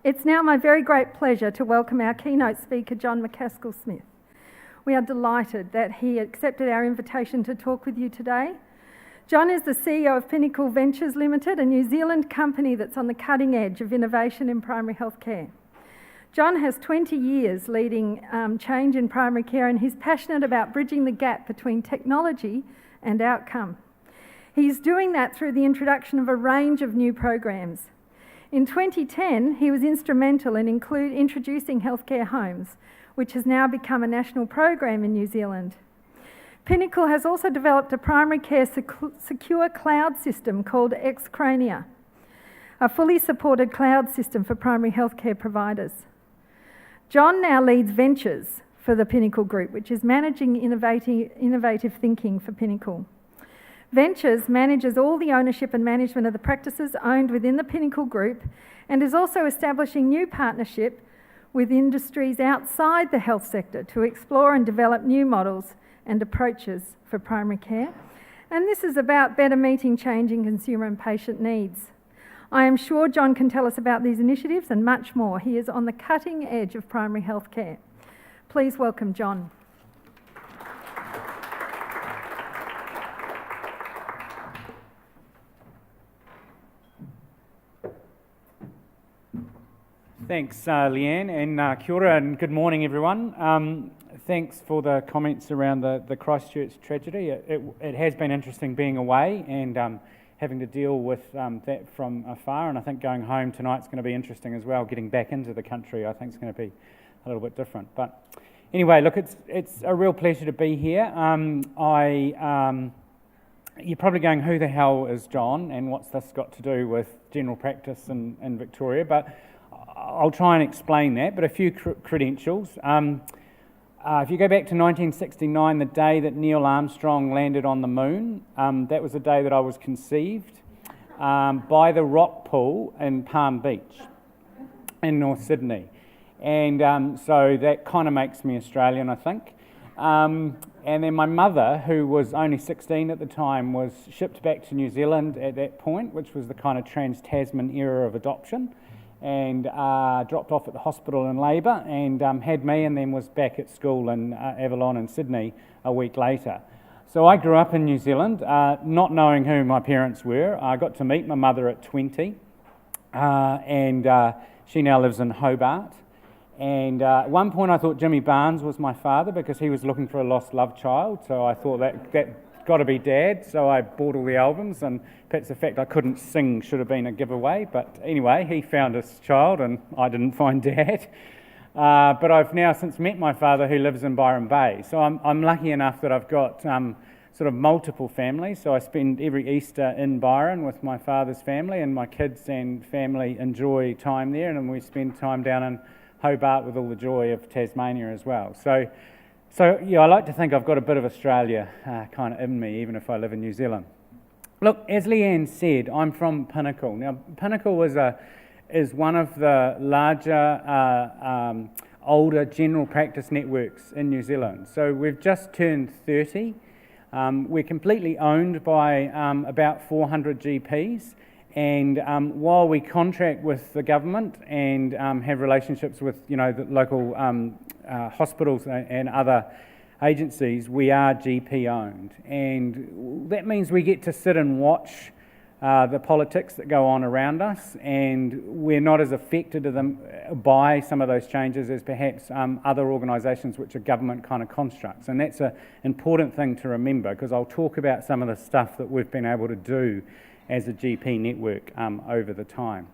It's now my very great pleasure to welcome our keynote speaker, John Mccaskill Smith. We are delighted that he accepted our invitation to talk with you today. John is the CEO of Pinnacle Ventures Limited, a New Zealand company that's on the cutting edge of innovation in primary health care. John has 20 years leading change in primary care, and he's passionate about bridging the gap between technology and outcome. He's doing that through the introduction of a range of new programs. In 2010, he was instrumental in introducing healthcare homes, which has now become a national program in New Zealand. Pinnacle has also developed a primary care secure cloud system called Xcrania, a fully supported cloud system for primary healthcare providers. John now leads Ventures for the Pinnacle Group, which is managing innovative thinking for Pinnacle. Ventures manages all the ownership and management of the practices owned within the Pinnacle Group and is also establishing new partnership with industries outside the health sector to explore and develop new models and approaches for primary care. And this is about better meeting changing consumer and patient needs. I am sure John can tell us about these initiatives and much more. He is on the cutting edge of primary health care. Please welcome John. Thanks, Leanne, and kia ora, and good morning, everyone. Thanks for the comments around the Christchurch tragedy. It has been interesting being away and having to deal with that from afar, and I think going home tonight's going to be interesting as well. Getting back into the country, I think, is going to be a little bit different. But anyway, look, it's a real pleasure to be here. You're probably going, who the hell is John, and what's this got to do with general practice in Victoria? But I'll try and explain that, but a few credentials. If you go back to 1969, the day that Neil Armstrong landed on the moon, that was the day that I was conceived by the rock pool in Palm Beach in North Sydney. And so that kind of makes me Australian, I think. And then my mother, who was only 16 at the time, was shipped back to New Zealand at that point, which was the kind of trans-Tasman era of adoption, and dropped off at the hospital in labour and had me, and then was back at school in Avalon in Sydney a week later. So I grew up in New Zealand, not knowing who my parents were. I got to meet my mother at 20, and she now lives in Hobart. And at one point I thought Jimmy Barnes was my father because he was looking for a lost love child, so I thought that got to be Dad, so I bought all the albums, and perhaps the fact I couldn't sing should have been a giveaway, but anyway, he found his child and I didn't find Dad. But I've now since met my father, who lives in Byron Bay, so I'm lucky enough that I've got sort of multiple families, so I spend every Easter in Byron with my father's family, and my kids and family enjoy time there, and we spend time down in Hobart with all the joy of Tasmania as well. So yeah, I like to think I've got a bit of Australia kind of in me, even if I live in New Zealand. Look, as Leanne said, I'm from Pinnacle. Now, Pinnacle is one of the larger, older general practice networks in New Zealand. So we've just turned 30. We're completely owned by about 400 GPs. And while we contract with the government and have relationships with, the local hospitals and other agencies, we are GP owned, and that means we get to sit and watch the politics that go on around us, and we're not as affected by some of those changes as perhaps other organisations which are government kind of constructs. And that's an important thing to remember, because I'll talk about some of the stuff that we've been able to do as a GP network over the time.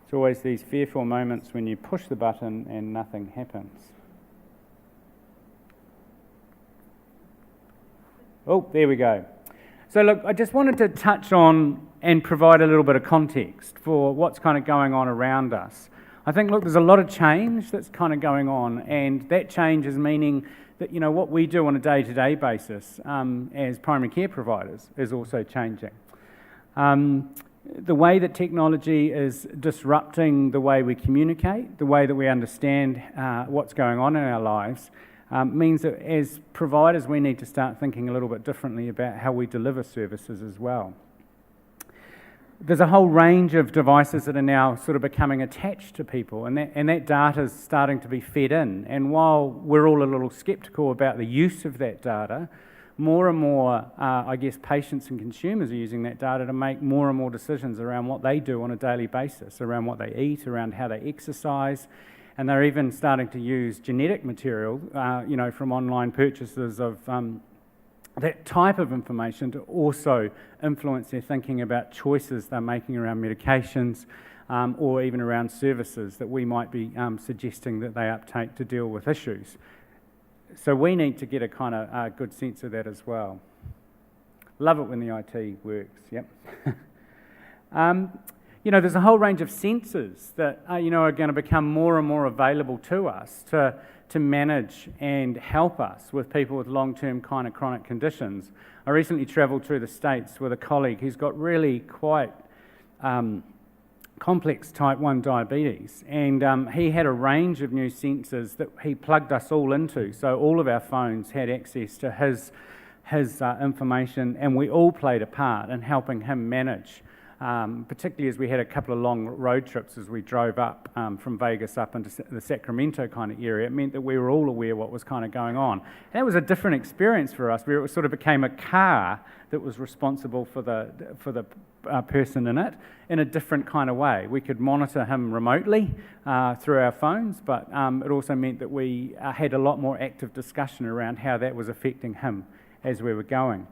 It's always these fearful moments when you push the button and nothing happens. Oh, there we go. So look, I just wanted to touch on and provide a little bit of context for what's kind of going on around us. I think, look, there's a lot of change that's kind of going on, and that change is meaning that, what we do on a day-to-day basis as primary care providers is also changing. The way that technology is disrupting the way we communicate, the way that we understand what's going on in our lives, means that as providers we need to start thinking a little bit differently about how we deliver services as well. there's a whole range of devices that are now sort of becoming attached to people, and that data is starting to be fed in. And while we're all a little sceptical about the use of that data, more and more, I guess, patients and consumers are using that data to make more and more decisions around what they do on a daily basis, around what they eat, around how they exercise, and they're even starting to use genetic material, from online purchases of that type of information to also influence their thinking about choices they're making around medications or even around services that we might be suggesting that they uptake to deal with issues. So we need to get a kind of good sense of that as well. Love it when the IT works, yep. There's a whole range of sensors that are going to become more and more available to us to manage and help us with people with long-term kind of chronic conditions. I recently travelled through the States with a colleague who's got really quite complex type 1 diabetes, and he had a range of new sensors that he plugged us all into, so all of our phones had access to his information, and we all played a part in helping him manage, particularly as we had a couple of long road trips as we drove up from Vegas up into the Sacramento kind of area. It meant that we were all aware what was kind of going on. And it was a different experience for us, where it sort of became a car that was responsible for the person in it in a different kind of way. We could monitor him remotely through our phones, but it also meant that we had a lot more active discussion around how that was affecting him as we were going.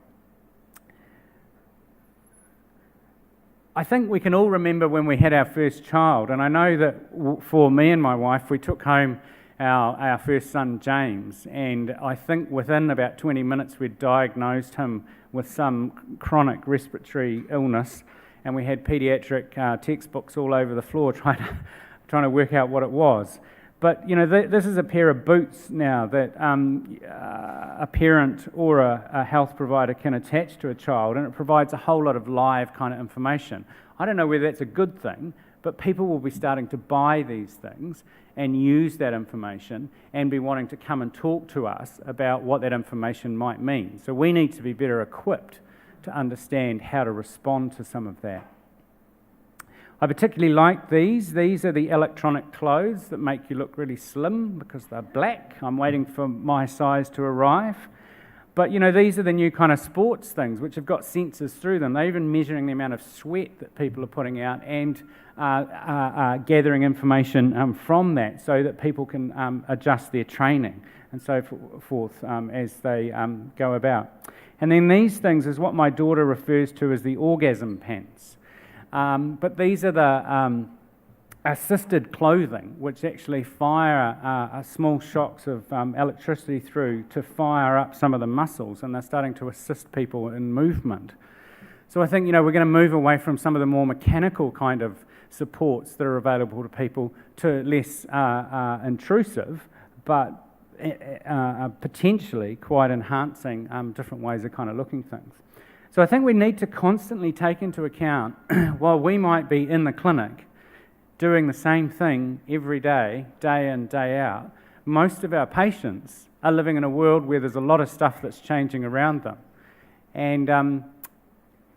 I think we can all remember when we had our first child, and I know that for me and my wife, we took home our first son, James, and I think within about 20 minutes we'd diagnosed him with some chronic respiratory illness, and we had paediatric textbooks all over the floor trying to work out what it was. But, this is a pair of boots now that a parent or a health provider can attach to a child, and it provides a whole lot of live kind of information. I don't know whether that's a good thing, but people will be starting to buy these things and use that information and be wanting to come and talk to us about what that information might mean. So we need to be better equipped to understand how to respond to some of that. I particularly like these. These are the electronic clothes that make you look really slim because they're black. I'm waiting for my size to arrive. But, these are the new kind of sports things which have got sensors through them. They're even measuring the amount of sweat that people are putting out and gathering information from that so that people can adjust their training and so forth as they go about. And then these things is what my daughter refers to as the orgasm pants. But these are the assisted clothing, which actually fire small shocks of electricity through to fire up some of the muscles, and they're starting to assist people in movement. So I think, we're going to move away from some of the more mechanical kind of supports that are available to people to less intrusive, but potentially quite enhancing different ways of kind of looking things. So I think we need to constantly take into account, while we might be in the clinic doing the same thing every day, day in, day out, most of our patients are living in a world where there's a lot of stuff that's changing around them. And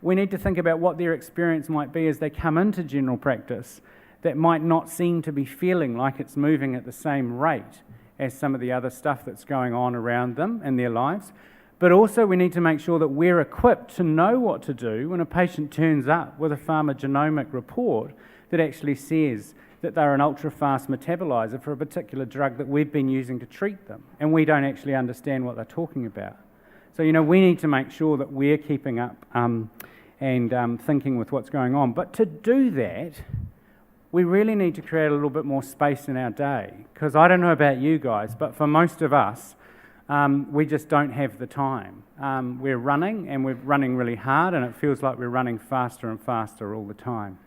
we need to think about what their experience might be as they come into general practice that might not seem to be feeling like it's moving at the same rate as some of the other stuff that's going on around them in their lives. But also we need to make sure that we're equipped to know what to do when a patient turns up with a pharmacogenomic report that actually says that they're an ultra-fast metabolizer for a particular drug that we've been using to treat them, and we don't actually understand what they're talking about. So, we need to make sure that we're keeping up and thinking with what's going on. But to do that, we really need to create a little bit more space in our day, because I don't know about you guys, but for most of us, we just don't have the time. We're running, and we're running really hard, and it feels like we're running faster and faster all the time.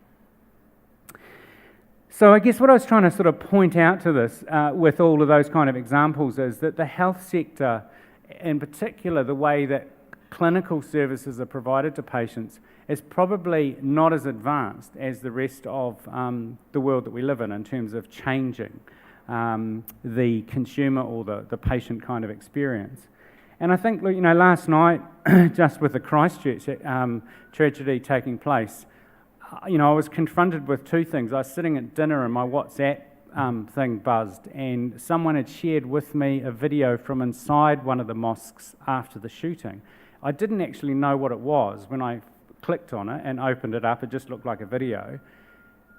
So I guess what I was trying to sort of point out to this with all of those kind of examples is that the health sector, in particular the way that clinical services are provided to patients, is probably not as advanced as the rest of the world that we live in terms of changing the consumer or the patient kind of experience. And I think, last night, just with the Christchurch tragedy taking place, I was confronted with two things. I was sitting at dinner and my WhatsApp thing buzzed, and someone had shared with me a video from inside one of the mosques after the shooting. I didn't actually know what it was. When I clicked on it and opened it up, it just looked like a video.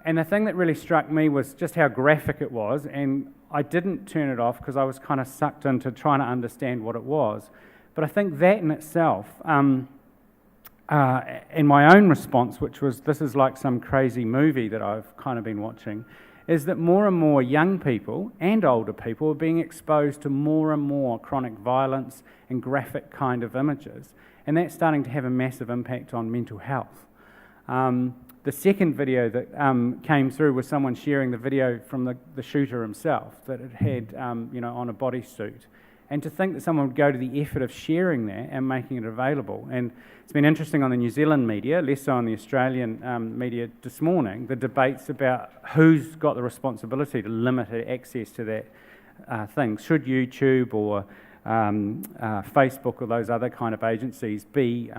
And the thing that really struck me was just how graphic it was, and I didn't turn it off because I was kind of sucked into trying to understand what it was. But I think that in itself, in my own response, which was this is like some crazy movie that I've kind of been watching, is that more and more young people and older people are being exposed to more and more chronic violence and graphic kind of images, and that's starting to have a massive impact on mental health. The second video that came through was someone sharing the video from the shooter himself that it had on a bodysuit. And to think that someone would go to the effort of sharing that and making it available. And it's been interesting on the New Zealand media, less so on the Australian media this morning, the debates about who's got the responsibility to limit access to that thing. Should YouTube or Facebook or those other kind of agencies be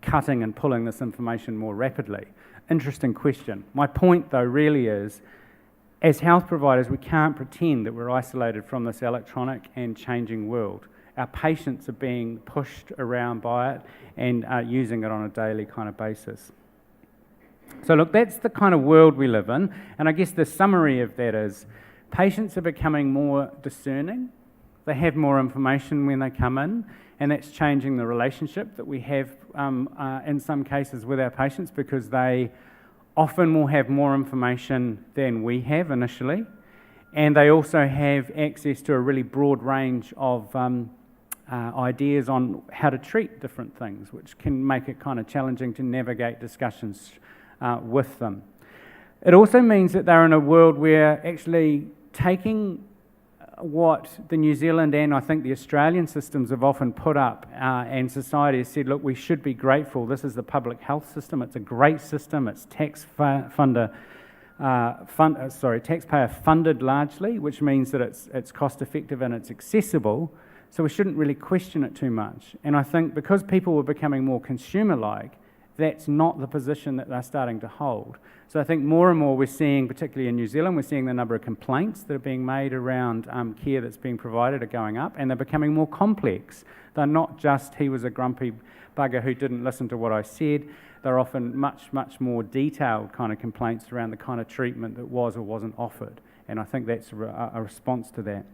cutting and pulling this information more rapidly? Interesting question. My point, though, really is, as health providers, we can't pretend that we're isolated from this electronic and changing world. Our patients are being pushed around by it and using it on a daily kind of basis. So look, that's the kind of world we live in, and I guess the summary of that is patients are becoming more discerning. They have more information when they come in, and that's changing the relationship that we have in some cases with our patients, because they often will have more information than we have initially, and they also have access to a really broad range of ideas on how to treat different things, which can make it kind of challenging to navigate discussions with them. It also means that they're in a world where actually taking what the New Zealand and I think the Australian systems have often put up, and society has said, look, we should be grateful. This is the public health system. It's a great system. It's taxpayer funded largely, which means that it's cost effective and it's accessible. So we shouldn't really question it too much. And I think because people are becoming more consumer-like, that's not the position that they're starting to hold. So I think more and more we're seeing, particularly in New Zealand, we're seeing the number of complaints that are being made around care that's being provided are going up, and they're becoming more complex. They're not just, he was a grumpy bugger who didn't listen to what I said. They're often much, much more detailed kind of complaints around the kind of treatment that was or wasn't offered. And I think that's a response to that.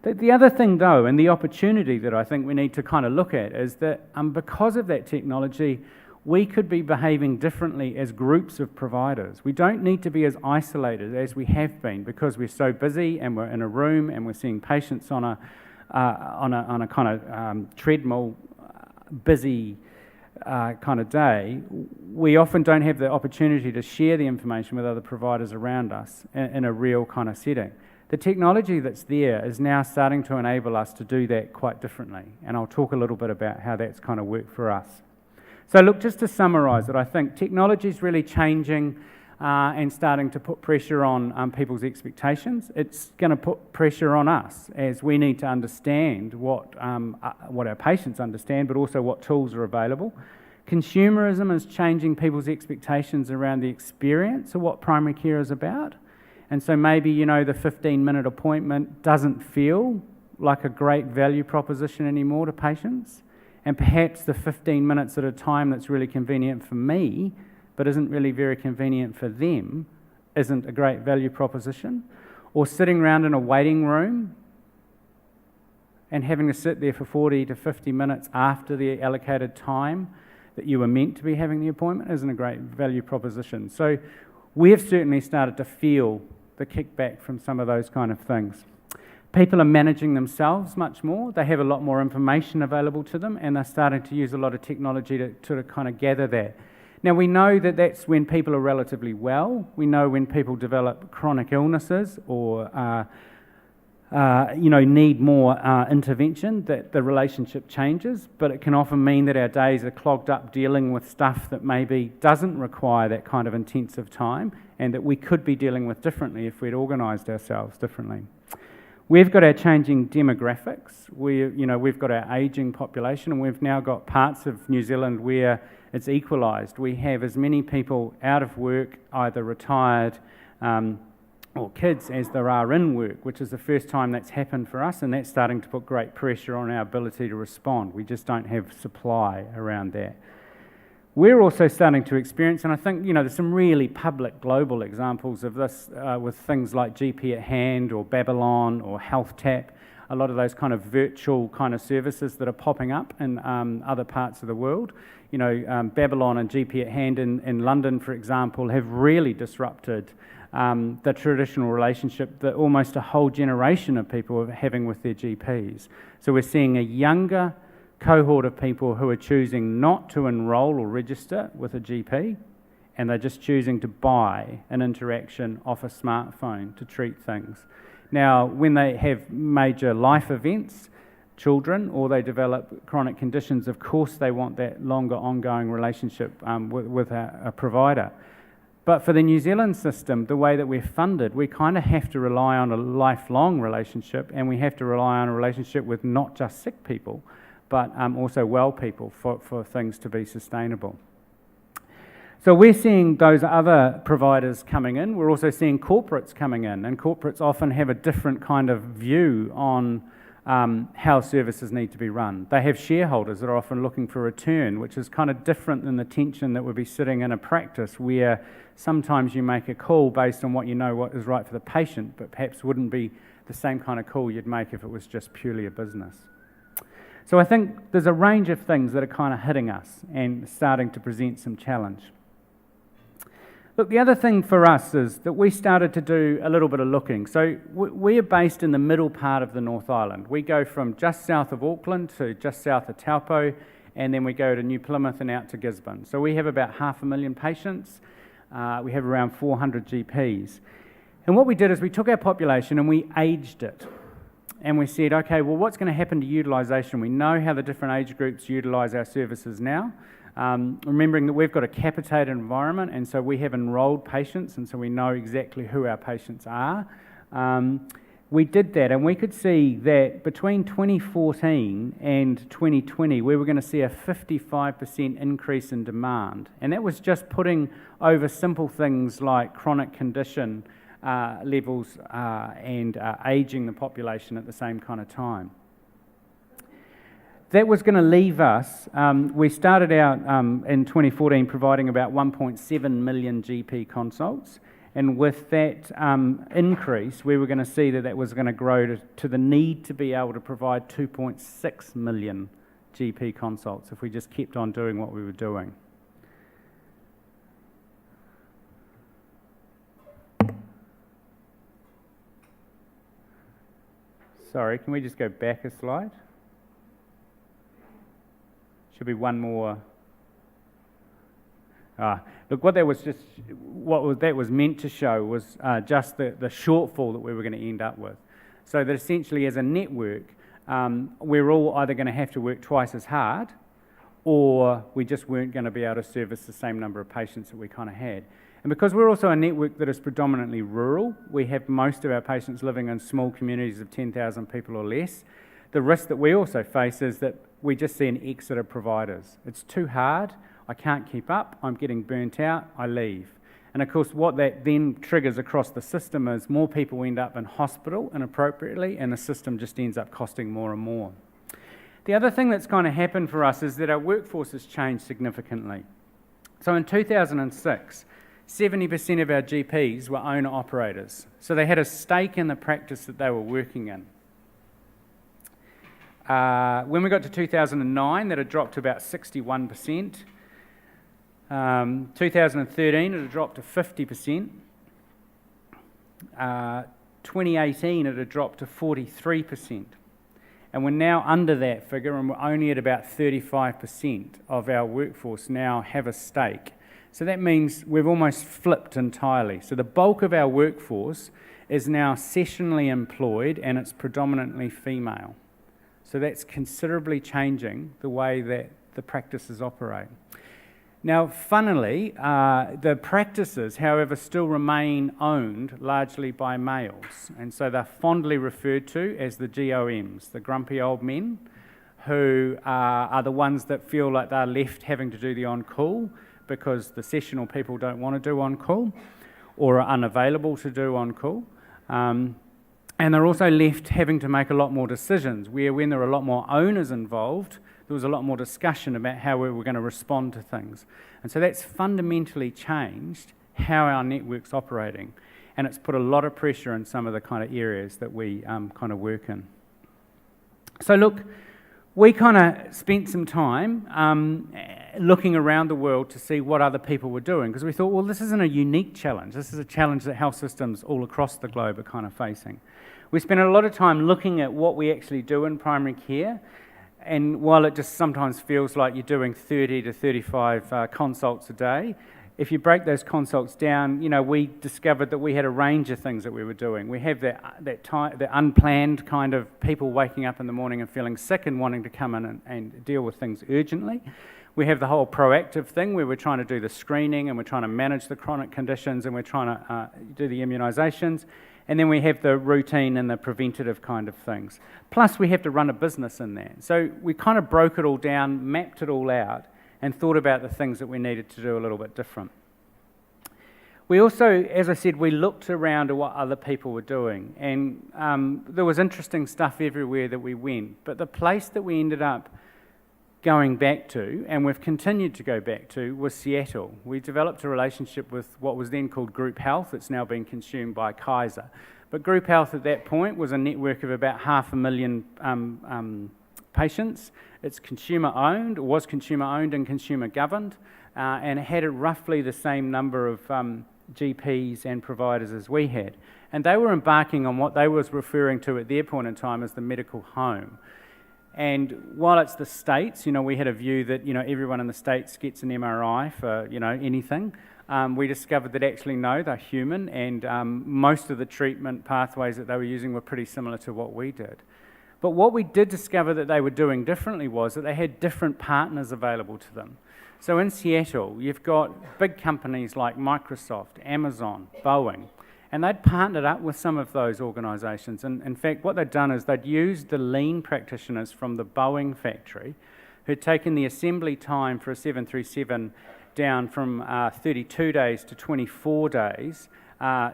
The other thing, though, and the opportunity that I think we need to kind of look at is that because of that technology, we could be behaving differently as groups of providers. We don't need to be as isolated as we have been, because we're so busy and we're in a room and we're seeing patients on a kind of treadmill, busy kind of day. We often don't have the opportunity to share the information with other providers around us in a real kind of setting. The technology that's there is now starting to enable us to do that quite differently, and I'll talk a little bit about how that's kind of worked for us. So look, just to summarise it, I think technology is really changing and starting to put pressure on people's expectations. It's going to put pressure on us as we need to understand what our patients understand, but also what tools are available. Consumerism is changing people's expectations around the experience of what primary care is about. And so maybe, the 15-minute appointment doesn't feel like a great value proposition anymore to patients. And perhaps the 15 minutes at a time that's really convenient for me, but isn't really very convenient for them, isn't a great value proposition. Or sitting around in a waiting room and having to sit there for 40 to 50 minutes after the allocated time that you were meant to be having the appointment isn't a great value proposition. So we have certainly started to feel the kickback from some of those kind of things. People are managing themselves much more. They have a lot more information available to them, and they're starting to use a lot of technology to kind of gather that. Now, we know that that's when people are relatively well. We know when people develop chronic illnesses or need more intervention, that the relationship changes, but it can often mean that our days are clogged up dealing with stuff that maybe doesn't require that kind of intensive time, and that we could be dealing with differently if we'd organised ourselves differently. We've got our changing demographics. We've got our ageing population, and we've now got parts of New Zealand where it's equalised. We have as many people out of work, either retired or kids, as there are in work, which is the first time that's happened for us, and that's starting to put great pressure on our ability to respond. We just don't have supply around that. We're also starting to experience, and I think, there's some really public global examples of this with things like GP at Hand or Babylon or Health Tap, a lot of those kind of virtual kind of services that are popping up in other parts of the world. Babylon and GP at Hand in London, for example, have really disrupted the traditional relationship that almost a whole generation of people are having with their GPs. So we're seeing a younger cohort of people who are choosing not to enrol or register with a GP, and they're just choosing to buy an interaction off a smartphone to treat things. Now, when they have major life events, children, or they develop chronic conditions, of course they want that longer ongoing relationship with a provider. But for the New Zealand system, the way that we're funded, we kind of have to rely on a lifelong relationship, and we have to rely on a relationship with not just sick people, but also well people for things to be sustainable. So we're seeing those other providers coming in. We're also seeing corporates coming in, and corporates often have a different kind of view on how services need to be run. They have shareholders that are often looking for return, which is kind of different than the tension that would be sitting in a practice where sometimes you make a call based on what is right for the patient, but perhaps wouldn't be the same kind of call you'd make if it was just purely a business. So I think there's a range of things that are kind of hitting us and starting to present some challenge. Look, the other thing for us is that we started to do a little bit of looking. So we're based in the middle part of the North Island. We go from just south of Auckland to just south of Taupo, and then we go to New Plymouth and out to Gisborne. So we have about 500,000 patients. We have around 400 GPs. And what we did is we took our population and we aged it. And we said, okay, well, what's going to happen to utilisation? We know how the different age groups utilise our services now. Remembering that we've got a capitated environment, and so we have enrolled patients, and so we know exactly who our patients are. We did that, and we could see that between 2014 and 2020, we were going to see a 55% increase in demand. And that was just putting over simple things like chronic condition levels and ageing the population at the same kind of time. That was going to leave us, we started out in 2014 providing about 1.7 million GP consults, and with that increase we were going to see that was going to grow to the need to be able to provide 2.6 million GP consults if we just kept on doing what we were doing. Sorry, can we just go back a slide? Should be one more. Look, what that was meant to show was just the shortfall that we were going to end up with. So that essentially as a network, we're all either going to have to work twice as hard, or we just weren't going to be able to service the same number of patients that we kind of had. And because we're also a network that is predominantly rural, we have most of our patients living in small communities of 10,000 people or less. The risk that we also face is that we just see an exit of providers. It's too hard, I can't keep up, I'm getting burnt out, I leave. And of course what that then triggers across the system is more people end up in hospital inappropriately, and the system just ends up costing more and more. The other thing that's kind of happened for us is that our workforce has changed significantly. So in 2006, 70% of our GPs were owner-operators. So they had a stake in the practice that they were working in. When we got to 2009, that had dropped to about 61%. 2013, it had dropped to 50%. 2018, it had dropped to 43%. And we're now under that figure, and we're only at about 35% of our workforce now have a stake. So that means we've almost flipped entirely. So the bulk of our workforce is now sessionally employed, and it's predominantly female. So that's considerably changing the way that the practices operate. Now, funnily, the practices, however, still remain owned largely by males. And so they're fondly referred to as the GOMs, the grumpy old men, who are the ones that feel like they're left having to do the on-call because the sessional people don't want to do on-call or are unavailable to do on-call. And they're also left having to make a lot more decisions, where when there are a lot more owners involved, there was a lot more discussion about how we were going to respond to things. And so that's fundamentally changed how our network's operating. And it's put a lot of pressure in some of the kind of areas that we kind of work in. So look, we kind of spent some time looking around the world to see what other people were doing, because we thought, well, this isn't a unique challenge. This is a challenge that health systems all across the globe are kind of facing. We spent a lot of time looking at what we actually do in primary care, and while it just sometimes feels like you're doing 30 to 35 consults a day, if you break those consults down, we discovered that we had a range of things that we were doing. We have the unplanned kind of people waking up in the morning and feeling sick and wanting to come in and deal with things urgently. We have the whole proactive thing where we're trying to do the screening and we're trying to manage the chronic conditions and we're trying to do the immunisations. And then we have the routine and the preventative kind of things. Plus, we have to run a business in there. So we kind of broke it all down, mapped it all out, and thought about the things that we needed to do a little bit different. We also, as I said, we looked around at what other people were doing, and there was interesting stuff everywhere that we went, but the place that we ended up going back to, and we've continued to go back to, was Seattle. We developed a relationship with what was then called Group Health. It's now been consumed by Kaiser. But Group Health at that point was a network of about 500,000 patients. It's consumer-owned, was consumer-owned and consumer-governed, and it had roughly the same number of GPs and providers as we had. And they were embarking on what they was referring to at their point in time as the medical home. And while it's the States, we had a view that, everyone in the States gets an MRI for, anything. We discovered that actually, no, they're human, and most of the treatment pathways that they were using were pretty similar to what we did. But what we did discover that they were doing differently was that they had different partners available to them. So in Seattle, you've got big companies like Microsoft, Amazon, Boeing, and they'd partnered up with some of those organisations. And in fact, what they'd done is they'd used the lean practitioners from the Boeing factory who'd taken the assembly time for a 737 down from 32 days to 24 days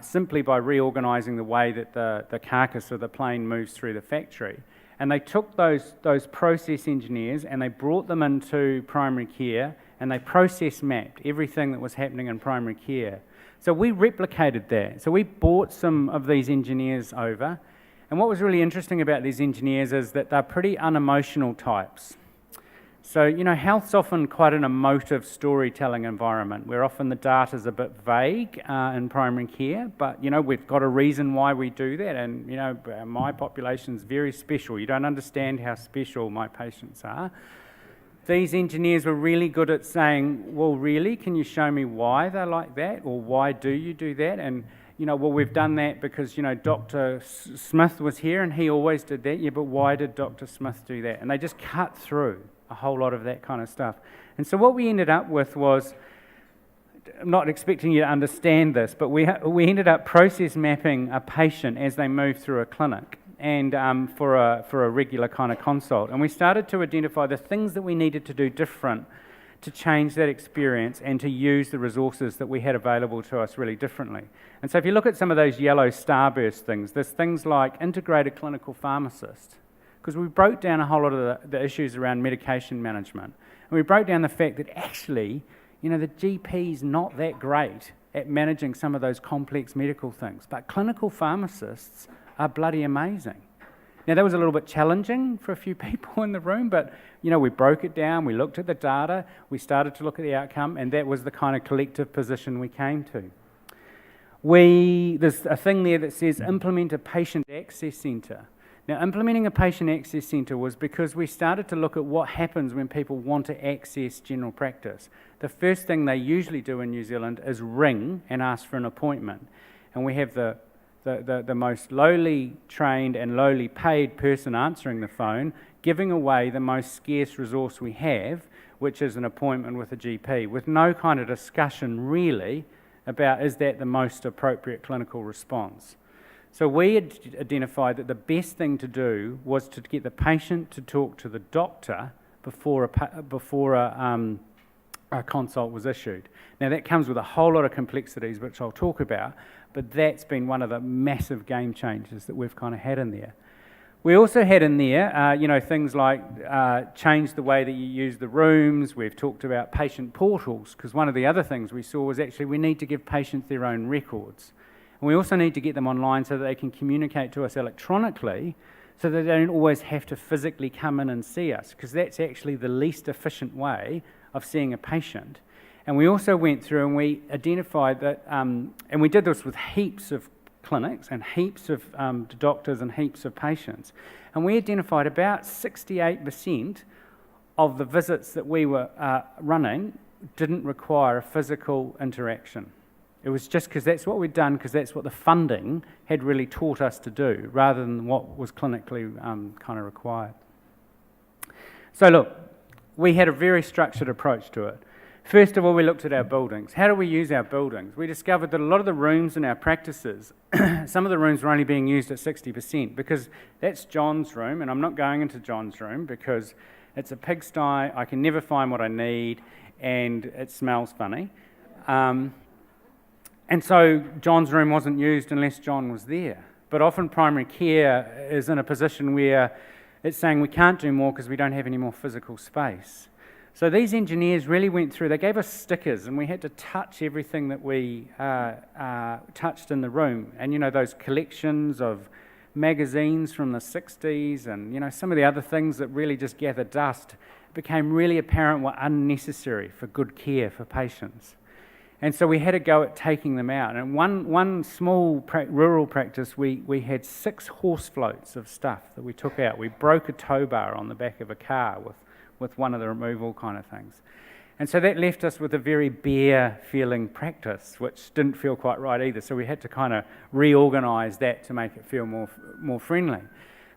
simply by reorganising the way that the carcass of the plane moves through the factory. And they took those process engineers and they brought them into primary care and they process mapped everything that was happening in primary care. So we replicated that. So we brought some of these engineers over. And what was really interesting about these engineers is that they're pretty unemotional types. So, health's often quite an emotive storytelling environment where often the data's a bit vague in primary care, but, we've got a reason why we do that. And, my population's very special. You don't understand how special my patients are. These engineers were really good at saying, well, really, can you show me why they're like that? Or why do you do that? And, well, we've done that because, Dr. Smith was here and he always did that. Yeah, but why did Dr. Smith do that? And they just cut through a whole lot of that kind of stuff. And so what we ended up with was, I'm not expecting you to understand this, but we ended up process mapping a patient as they move through a clinic and for a regular kind of consult. And we started to identify the things that we needed to do different to change that experience and to use the resources that we had available to us really differently. And so if you look at some of those yellow starburst things, there's things like integrated clinical pharmacist, because we broke down a whole lot of the issues around medication management. And we broke down the fact that actually, the GP's not that great at managing some of those complex medical things, but clinical pharmacists are bloody amazing. Now, that was a little bit challenging for a few people in the room, but, we broke it down, we looked at the data, we started to look at the outcome, and that was the kind of collective position we came to. There's a thing there that says implement a patient access centre. Now, implementing a patient access centre was because we started to look at what happens when people want to access general practice. The first thing they usually do in New Zealand is ring and ask for an appointment. And we have the most lowly trained and lowly paid person answering the phone, giving away the most scarce resource we have, which is an appointment with a GP, with no kind of discussion really about is that the most appropriate clinical response. So we had identified that the best thing to do was to get the patient to talk to the doctor before a consult was issued. Now that comes with a whole lot of complexities, which I'll talk about, but that's been one of the massive game changers that we've kind of had in there. We also had in there, things like change the way that you use the rooms. We've talked about patient portals, because one of the other things we saw was actually we need to give patients their own records. And we also need to get them online so that they can communicate to us electronically, so that they don't always have to physically come in and see us, because that's actually the least efficient way of seeing a patient. And we also went through and we identified that, and we did this with heaps of clinics and heaps of doctors and heaps of patients, and we identified about 68% of the visits that we were running didn't require a physical interaction. It was just because that's what we'd done, because that's what the funding had really taught us to do, rather than what was clinically kind of required. So look, we had a very structured approach to it. First of all, we looked at our buildings. How do we use our buildings? We discovered that a lot of the rooms in our practices, some of the rooms were only being used at 60%, because that's John's room, and I'm not going into John's room because it's a pigsty, I can never find what I need, and it smells funny. And so John's room wasn't used unless John was there. But often primary care is in a position where it's saying we can't do more because we don't have any more physical space. So these engineers really went through, they gave us stickers, and we had to touch everything that we touched in the room. And those collections of magazines from the 60s and some of the other things that really just gather dust became really apparent were unnecessary for good care for patients. And so we had to go at taking them out. And one small rural practice, we had 6 horse floats of stuff that we took out. We broke a tow bar on the back of a car with one of the removal kind of things. And so that left us with a very bare feeling practice, which didn't feel quite right either. So we had to kind of reorganise that to make it feel more friendly.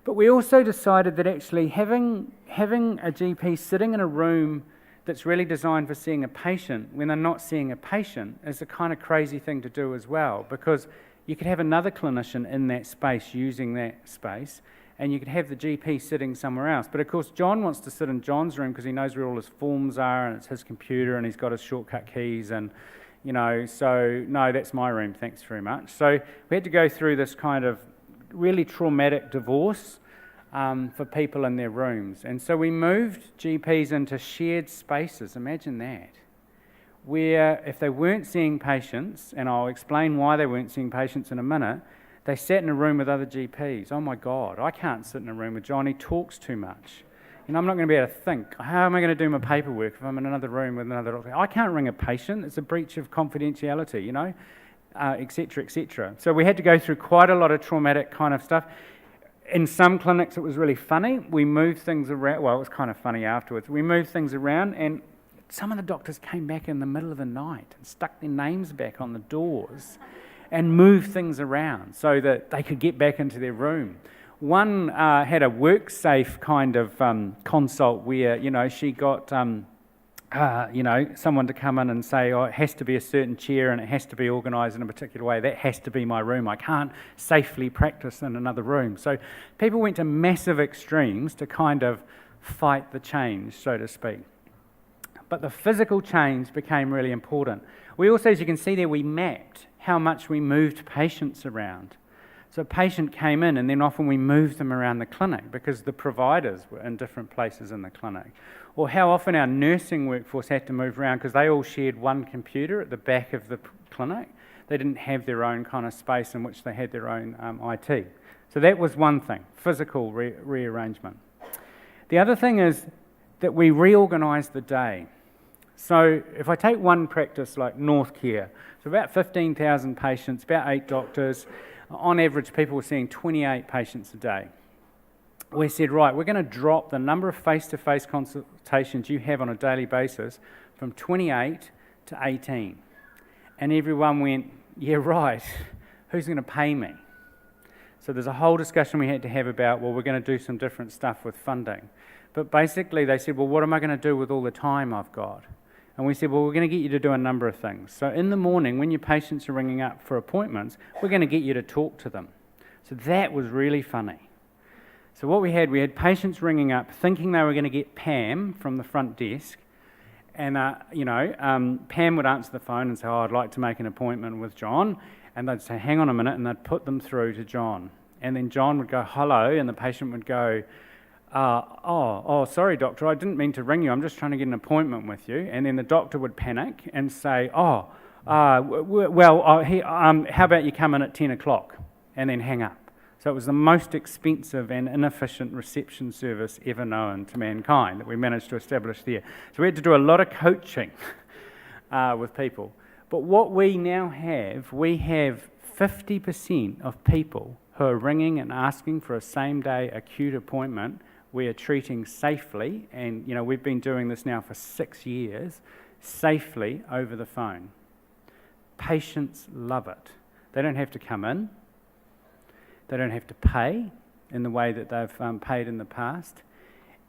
But we also decided that actually having a GP sitting in a room that's really designed for seeing a patient when they're not seeing a patient is a kind of crazy thing to do as well, because you could have another clinician in that space using that space, and you could have the GP sitting somewhere else. But of course John wants to sit in John's room because he knows where all his forms are and it's his computer and he's got his shortcut keys, and so no, that's my room, thanks very much. So we had to go through this kind of really traumatic divorce for people in their rooms. And so we moved GPs into shared spaces, imagine that, where if they weren't seeing patients, and I'll explain why they weren't seeing patients in a minute, they sat in a room with other GPs. Oh my God, I can't sit in a room with John, he talks too much. I'm not going to be able to think. How am I going to do my paperwork if I'm in another room with another doctor? I can't ring a patient, it's a breach of confidentiality, etc., etc. So we had to go through quite a lot of traumatic kind of stuff. In some clinics it was really funny. We moved things around, well, it was kind of funny afterwards. We moved things around, and some of the doctors came back in the middle of the night and stuck their names back on the doors and moved things around so that they could get back into their room. One had a work-safe kind of consult where, she got someone to come in and say, it has to be a certain chair and it has to be organised in a particular way. That has to be my room. I can't safely practice in another room. So people went to massive extremes to kind of fight the change, so to speak. But the physical change became really important. We also, as you can see there, we mapped how much we moved patients around. So a patient came in and then often we moved them around the clinic because the providers were in different places in the clinic. Or how often our nursing workforce had to move around because they all shared one computer at the back of the clinic. They didn't have their own kind of space in which they had their own IT. So that was one thing, physical rearrangement. The other thing is that we reorganised the day. So if I take one practice like North Care, so about 15,000 patients, about 8 doctors, on average people were seeing 28 patients a day. We said, right, we're going to drop the number of face-to-face consultations you have on a daily basis from 28 to 18. And everyone went, yeah, right, who's going to pay me? So there's a whole discussion we had to have about, well, we're going to do some different stuff with funding. But basically they said, well, what am I going to do with all the time I've got? And we said, well, we're going to get you to do a number of things. So in the morning, when your patients are ringing up for appointments, we're going to get you to talk to them. So that was really funny. So what we had patients ringing up thinking they were going to get Pam from the front desk, and Pam would answer the phone and say, "Oh, I'd like to make an appointment with John," and they'd say, "Hang on a minute," and they'd put them through to John, and then John would go, "Hello," and the patient would go, sorry, doctor, I didn't mean to ring you, I'm just trying to get an appointment with you," and then the doctor would panic and say, how about you come in at 10 o'clock, and then hang up. So it was the most expensive and inefficient reception service ever known to mankind that we managed to establish there. So we had to do a lot of coaching with people. But what we now have, we have 50% of people who are ringing and asking for a same-day acute appointment we are treating safely, and we've been doing this now for 6 years, safely over the phone. Patients love it. They don't have to come in. They don't have to pay in the way that they've paid in the past.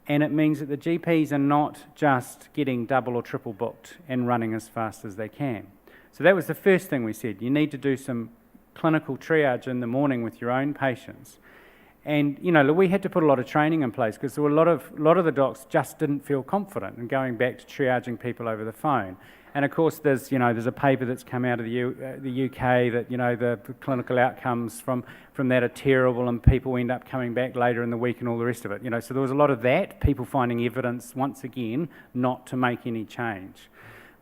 And it means that the GPs are not just getting double or triple booked and running as fast as they can. So that was the first thing we said. You need to do some clinical triage in the morning with your own patients. And, we had to put a lot of training in place because there were a lot of the docs just didn't feel confident in going back to triaging people over the phone. And of course, there's a paper that's come out of the UK that the clinical outcomes from that are terrible, and people end up coming back later in the week and all the rest of it. So there was a lot of that, people finding evidence once again not to make any change.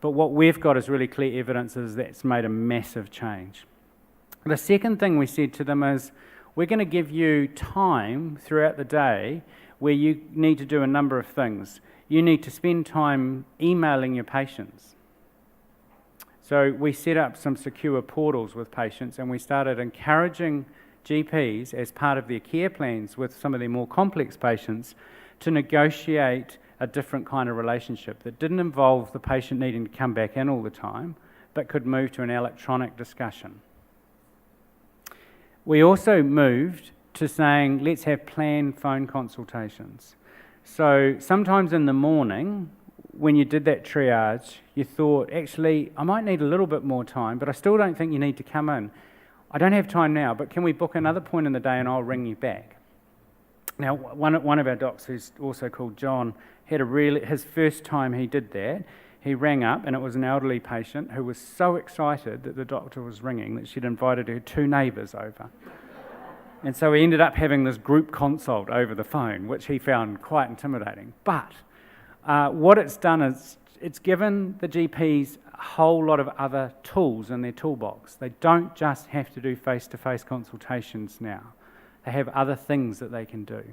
But what we've got is really clear evidence is that's made a massive change. The second thing we said to them is, we're going to give you time throughout the day where you need to do a number of things. You need to spend time emailing your patients. So we set up some secure portals with patients, and we started encouraging GPs as part of their care plans with some of their more complex patients to negotiate a different kind of relationship that didn't involve the patient needing to come back in all the time, but could move to an electronic discussion. We also moved to saying, let's have planned phone consultations. So sometimes in the morning, when you did that triage, you thought, actually, I might need a little bit more time, but I still don't think you need to come in. I don't have time now, but can we book another point in the day and I'll ring you back? Now, one of our docs, who's also called John, had his first time he did that, he rang up, and it was an elderly patient who was so excited that the doctor was ringing that she'd invited her 2 neighbours over. And so we ended up having this group consult over the phone, which he found quite intimidating. But what it's done is it's given the GPs a whole lot of other tools in their toolbox. They don't just have to do face-to-face consultations now. They have other things that they can do.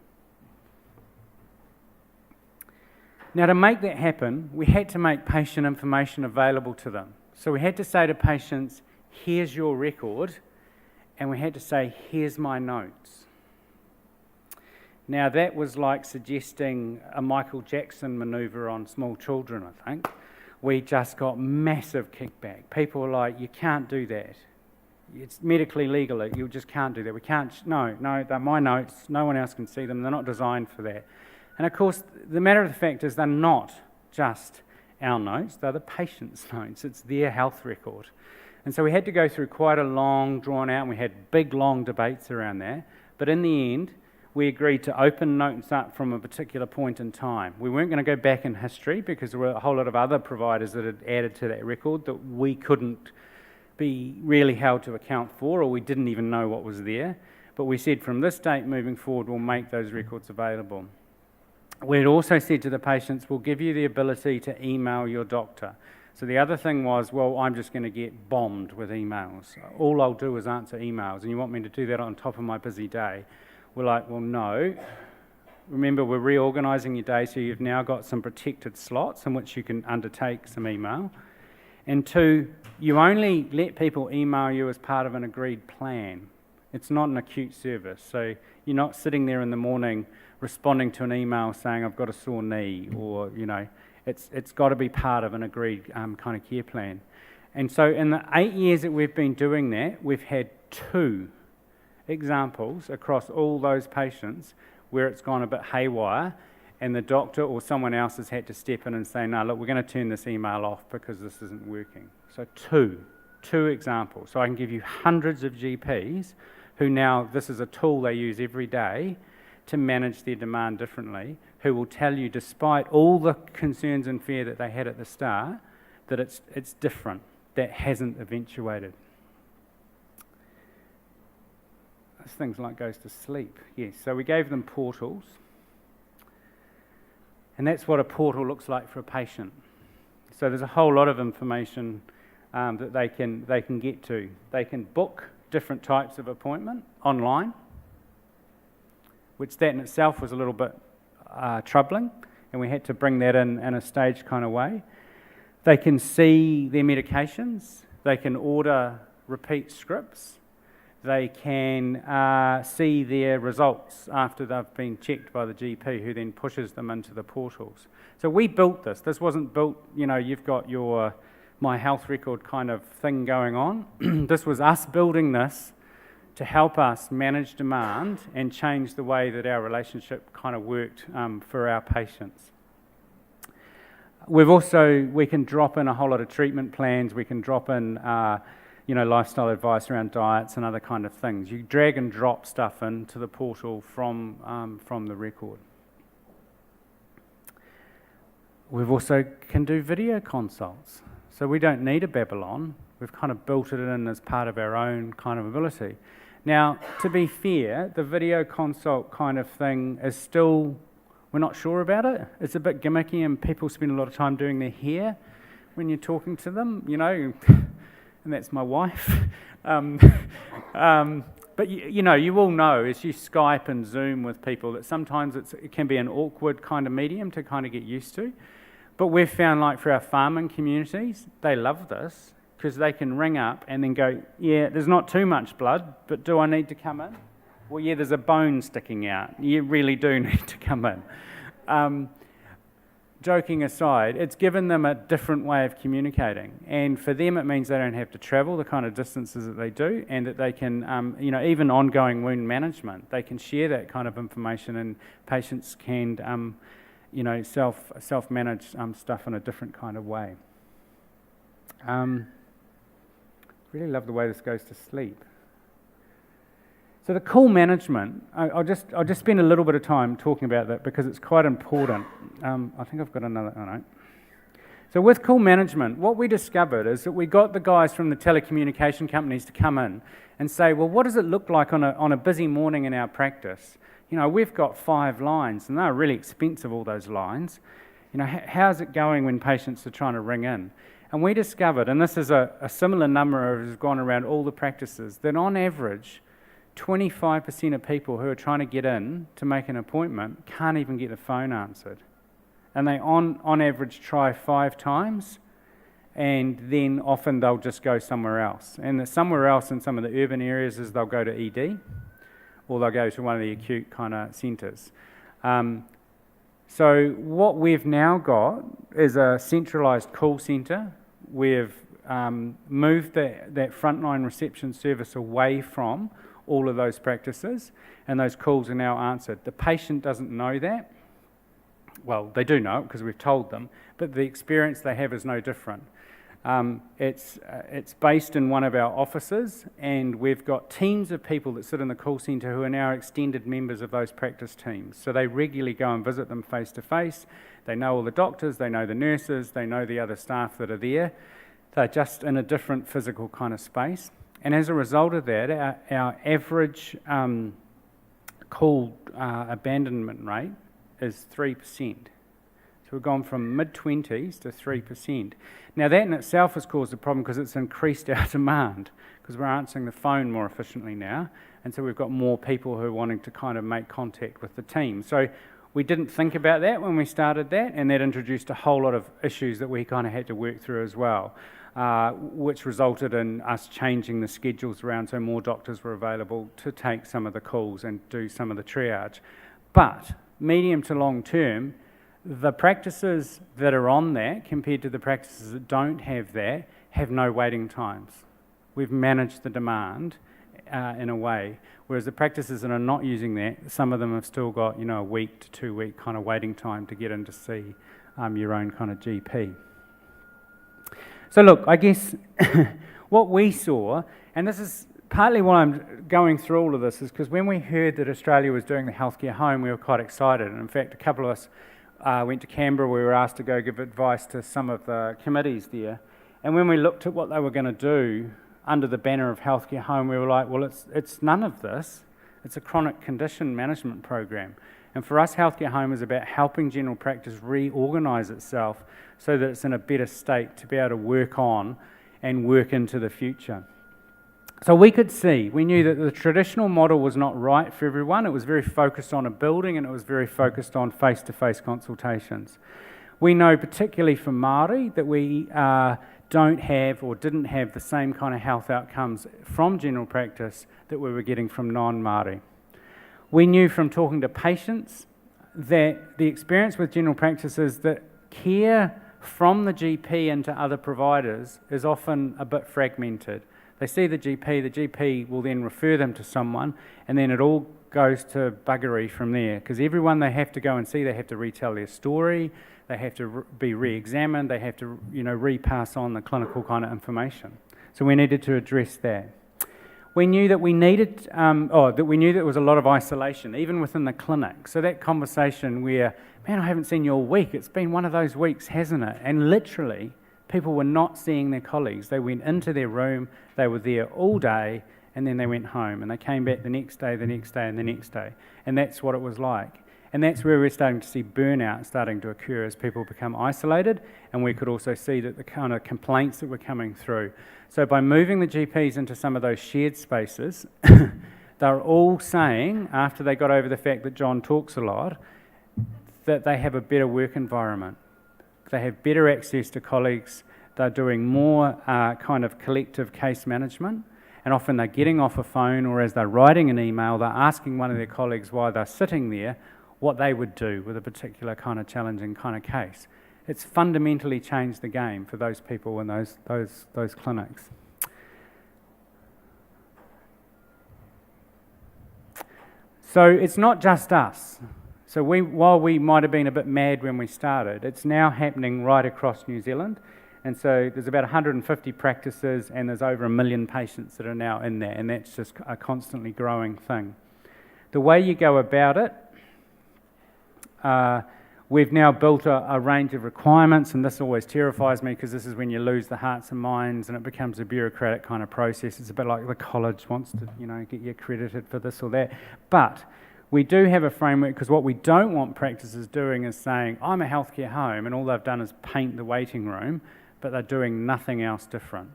Now, to make that happen, we had to make patient information available to them. So we had to say to patients, here's your record, and we had to say, here's my notes. Now, that was like suggesting a Michael Jackson manoeuvre on small children, I think. We just got massive kickback. People were like, you can't do that. It's medically legal. You just can't do that. We can't. No, they're my notes. No one else can see them. They're not designed for that. And of course, the matter of the fact is they're not just our notes. They're the patient's notes. It's their health record. And so we had to go through quite a long, drawn out, and we had big, long debates around that. But in the end, we agreed to open notes up from a particular point in time. We weren't going to go back in history because there were a whole lot of other providers that had added to that record that we couldn't be really held to account for, or we didn't even know what was there. But we said from this date moving forward, we'll make those records available. We had also said to the patients, we'll give you the ability to email your doctor. So the other thing was, well, I'm just going to get bombed with emails. All I'll do is answer emails, and you want me to do that on top of my busy day? We're like, well, no. Remember, we're reorganising your day, so you've now got some protected slots in which you can undertake some email. And 2, you only let people email you as part of an agreed plan. It's not an acute service, so you're not sitting there in the morning responding to an email saying, I've got a sore knee, or, it's got to be part of an agreed kind of care plan. And so in the 8 years that we've been doing that, we've had 2 examples across all those patients where it's gone a bit haywire, and the doctor or someone else has had to step in and say, no, look, we're going to turn this email off because this isn't working. So two examples. So I can give you hundreds of GPs who now, this is a tool they use every day to manage their demand differently, who will tell you, despite all the concerns and fear that they had at the start, that it's different, that hasn't eventuated. This thing's like goes to sleep. Yes, so we gave them portals. And that's what a portal looks like for a patient. So there's a whole lot of information that they can get to. They can book different types of appointment online, which that in itself was a little bit troubling, and we had to bring that in a staged kind of way. They can see their medications. They can order repeat scripts. They can see their results after they've been checked by the GP, who then pushes them into the portals. So we built this. This wasn't built, you've got your My Health Record kind of thing going on. This was us building this to help us manage demand and change the way that our relationship kind of worked for our patients. We can drop in a whole lot of treatment plans. We can drop in lifestyle advice around diets and other kind of things. You drag and drop stuff into the portal from the record. We've also can do video consults. So we don't need a Babylon. We've kind of built it in as part of our own kind of ability. Now, to be fair, the video consult kind of thing is still, we're not sure about it. It's a bit gimmicky, and people spend a lot of time doing their hair when you're talking to them, and that's my wife. But you all know as you Skype and Zoom with people that sometimes it can be an awkward kind of medium to kind of get used to. But we've found, like for our farming communities, they love this because they can ring up and then go, yeah, there's not too much blood, but do I need to come in? Well, yeah, there's a bone sticking out. You really do need to come in. Joking aside, it's given them a different way of communicating, and for them it means they don't have to travel the kind of distances that they do, and that they can, even ongoing wound management, they can share that kind of information, and patients can, self-manage stuff in a different kind of way. Really love the way this goes to sleep. So the call management, I'll just spend a little bit of time talking about that because it's quite important. I think I've got another. Oh no. So with call management, what we discovered is that we got the guys from the telecommunication companies to come in and say, well, what does it look like on a busy morning in our practice? We've got 5 lines, and they're really expensive, all those lines. How's it going when patients are trying to ring in? And we discovered, and this is a similar number has gone around all the practices, that on average, 25% of people who are trying to get in to make an appointment can't even get the phone answered. And they, on average, try 5 times, and then often they'll just go somewhere else. And the somewhere else in some of the urban areas is they'll go to ED, or they'll go to one of the acute kind of centres. So what we've now got is a centralised call centre. We've moved that frontline reception service away from all of those practices, and those calls are now answered. The patient doesn't know that. Well, they do know it because we've told them, but the experience they have is no different. It's based in one of our offices, and we've got teams of people that sit in the call centre who are now extended members of those practice teams. So they regularly go and visit them face to face. They know all the doctors, they know the nurses, they know the other staff that are there. They're just in a different physical kind of space. And as a result of that, our average call abandonment rate is 3%. So we've gone from mid-20s to 3%. Now that in itself has caused a problem because it's increased our demand, because we're answering the phone more efficiently now, and so we've got more people who are wanting to kind of make contact with the team. So we didn't think about that when we started that, and that introduced a whole lot of issues that we kind of had to work through as well. Which resulted in us changing the schedules around so more doctors were available to take some of the calls and do some of the triage. But medium to long term, the practices that are on that compared to the practices that don't have that have no waiting times. We've managed the demand in a way, whereas the practices that are not using that, some of them have still got a week to 2 week kind of waiting time to get in to see your own kind of GP. So look, I guess What we saw, and this is partly why I'm going through all of this, is because when we heard that Australia was doing the healthcare home, we were quite excited. And in fact, a couple of us went to Canberra. We were asked to go give advice to some of the committees there. And when we looked at what they were going to do under the banner of healthcare home, we were like, well, it's none of this. It's a chronic condition management program. And for us, healthcare home is about helping general practice reorganise itself so that it's in a better state to be able to work on and work into the future. So we knew that the traditional model was not right for everyone. It was very focused on a building and it was very focused on face-to-face consultations. We know, particularly for Māori, that we don't have or didn't have the same kind of health outcomes from general practice that we were getting from non-Māori. We knew from talking to patients that the experience with general practice is that care from the GP into other providers is often a bit fragmented. They see the GP will then refer them to someone, and then it all goes to buggery from there, because everyone they have to go and see, they have to retell their story, they have to be re-examined, they have to repass on the clinical kind of information. So we needed to address that. We knew that there was a lot of isolation, even within the clinic. So that conversation where, man, I haven't seen you all week, it's been one of those weeks, hasn't it? And literally, people were not seeing their colleagues. They went into their room, they were there all day, and then they went home. And they came back the next day, the next day, and the next day. And that's what it was like. And that's where we're starting to see burnout starting to occur as people become isolated, and we could also see that the kind of complaints that were coming through. So by moving the GPs into some of those shared spaces, they're all saying, after they got over the fact that John talks a lot, that they have a better work environment. They have better access to colleagues, they're doing more kind of collective case management, and often they're getting off a phone, or as they're writing an email, they're asking one of their colleagues while they're sitting there what they would do with a particular kind of challenging kind of case. It's fundamentally changed the game for those people in those clinics. So it's not just us. So while we might have been a bit mad when we started, it's now happening right across New Zealand. And so there's about 150 practices and there's over 1 million patients that are now in there, and that's just a constantly growing thing. The way you go about it, we've now built a range of requirements, and this always terrifies me because this is when you lose the hearts and minds and it becomes a bureaucratic kind of process. It's a bit like the college wants to, get you accredited for this or that. But we do have a framework, because what we don't want practices doing is saying, I'm a healthcare home, and all they've done is paint the waiting room, but they're doing nothing else different.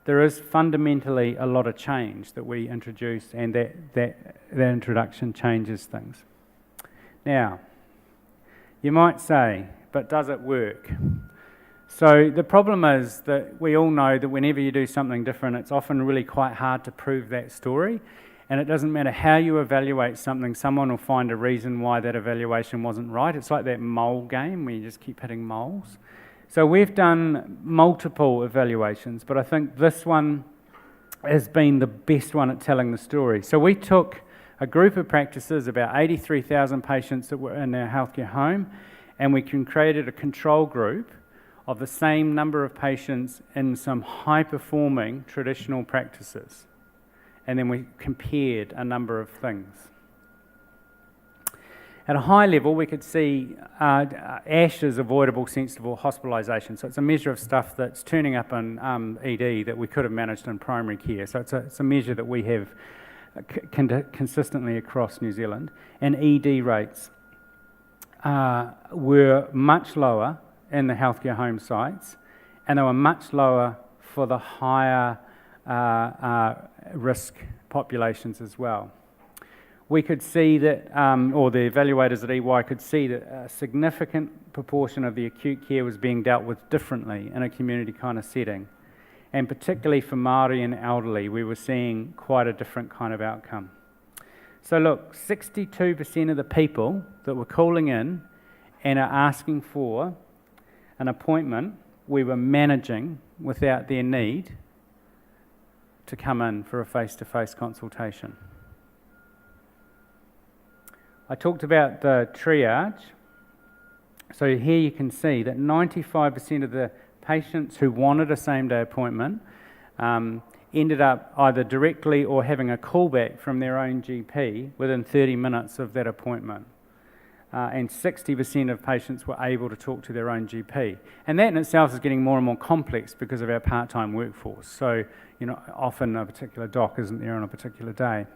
There is fundamentally a lot of change that we introduce, and that introduction changes things. Now, you might say, but does it work? So the problem is that we all know that whenever you do something different, it's often really quite hard to prove that story. And it doesn't matter how you evaluate something, someone will find a reason why that evaluation wasn't right. It's like that mole game where you just keep hitting moles. So we've done multiple evaluations, but I think this one has been the best one at telling the story. So we took a group of practices, about 83,000 patients that were in our healthcare home, and we created a control group of the same number of patients in some high-performing traditional practices. And then we compared a number of things. At a high level, we could see ASH as avoidable sensible hospitalisation. So it's a measure of stuff that's turning up in ED that we could have managed in primary care. So it's a measure that we have consistently across New Zealand. And ED rates were much lower in the healthcare home sites, and they were much lower for the higher risk populations as well. We could see that, or the evaluators at EY could see that a significant proportion of the acute care was being dealt with differently in a community kind of setting. And particularly for Māori and elderly, we were seeing quite a different kind of outcome. So look, 62% of the people that were calling in and are asking for an appointment, we were managing without their need to come in for a face-to-face consultation. I talked about the triage. So here you can see that 95% of the patients who wanted a same-day appointment ended up either directly or having a callback from their own GP within 30 minutes of that appointment. And 60% of patients were able to talk to their own GP. And that in itself is getting more and more complex because of our part-time workforce. So, often a particular doc isn't there on a particular day.